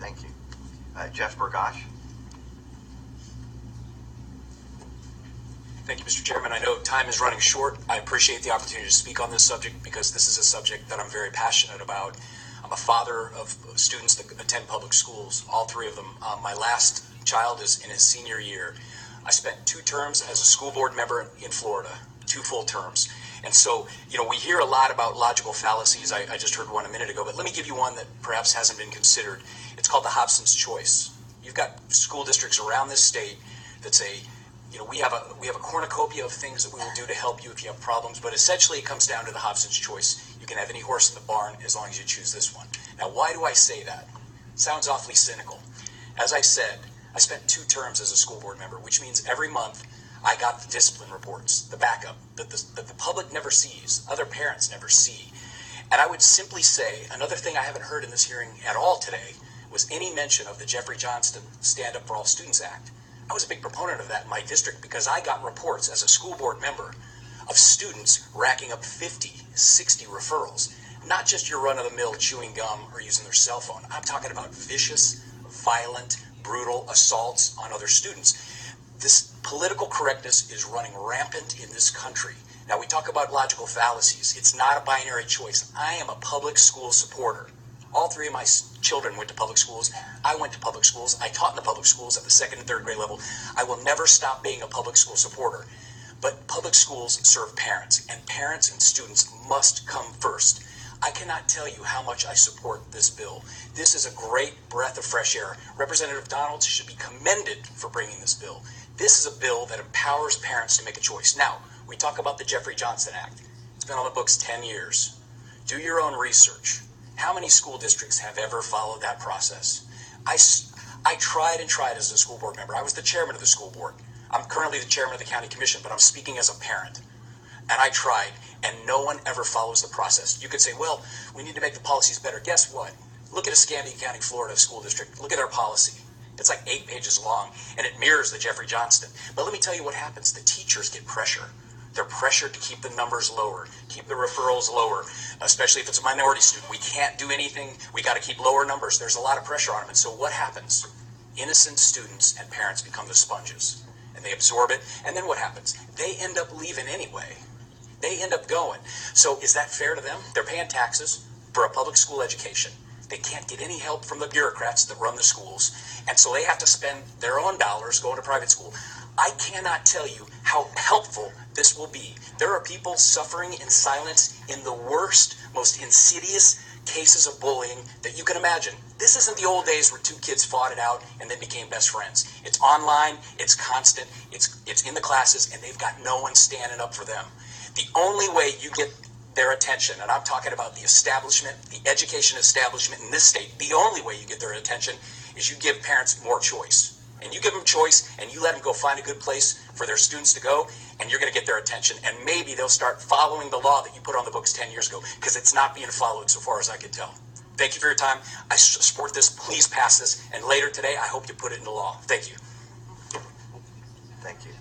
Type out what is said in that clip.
Thank you. Jeff Burgash. Thank you, Mr. Chairman. I know time is running short. I appreciate the opportunity to speak on this subject because this is a subject that I'm very passionate about. I'm a father of students that attend public schools, all three of them. My last child is in his senior year. I spent 2 terms as a school board member in Florida, 2 full terms. And so, we hear a lot about logical fallacies. I just heard one a minute ago, but let me give you one that perhaps hasn't been considered. It's called the Hobson's Choice. You've got school districts around this state that say, we have a cornucopia of things that we will do to help you if you have problems, but essentially it comes down to the Hobson's Choice. You can have any horse in the barn as long as you choose this one. Now, why do I say that? It sounds awfully cynical. As I said, I spent 2 terms as a school board member, which means every month I got the discipline reports, the backup, that the public never sees, other parents never see. And I would simply say, another thing I haven't heard in this hearing at all today was any mention of the Jeffrey Johnston Stand Up for All Students Act. I was a big proponent of that in my district because I got reports as a school board member of students racking up 50, 60 referrals. Not just your run-of-the-mill chewing gum or using their cell phone. I'm talking about vicious, violent, brutal assaults on other students. This political correctness is running rampant in this country. Now, we talk about logical fallacies. It's not a binary choice. I am a public school supporter. All 3 of my children went to public schools. I went to public schools. I taught in the public schools at the 2nd and 3rd grade level. I will never stop being a public school supporter. But public schools serve parents, and parents and students must come first. I cannot tell you how much I support this bill. This is a great breath of fresh air. Representative Donalds should be commended for bringing this bill. This is a bill that empowers parents to make a choice. Now, we talk about the Jeffrey Johnston Act. It's been on the books 10 years. Do your own research. How many school districts have ever followed that process? I tried and tried as a school board member. I was the chairman of the school board. I'm currently the chairman of the county commission, but I'm speaking as a parent. And I tried, and no one ever follows the process. You could say, well, we need to make the policies better. Guess what? Look at Escambia County, Florida school district. Look at their policy. It's like 8 pages long, and it mirrors the Jeffrey Johnston. But let me tell you what happens. The teachers get pressure. They're pressured to keep the numbers lower, keep the referrals lower, especially if it's a minority student. We can't do anything. We got to keep lower numbers. There's a lot of pressure on them. And so what happens? Innocent students and parents become the sponges, and they absorb it. And then what happens? They end up leaving anyway. They end up going. So is that fair to them? They're paying taxes for a public school education. They can't get any help from the bureaucrats that run the schools. And so they have to spend their own dollars going to private school. I cannot tell you how helpful this will be. There are people suffering in silence in the worst, most insidious cases of bullying that you can imagine. This isn't the old days where 2 kids fought it out and then became best friends. It's online, it's constant, it's in the classes, and they've got no one standing up for them. The only way you get their attention, and I'm talking about the establishment, the education establishment in this state, the only way you get their attention is you give parents more choice. And you give them choice, and you let them go find a good place for their students to go, and you're going to get their attention. And maybe they'll start following the law that you put on the books 10 years ago, because it's not being followed so far as I can tell. Thank you for your time. I support this. Please pass this. And later today, I hope you put it into law. Thank you. Thank you.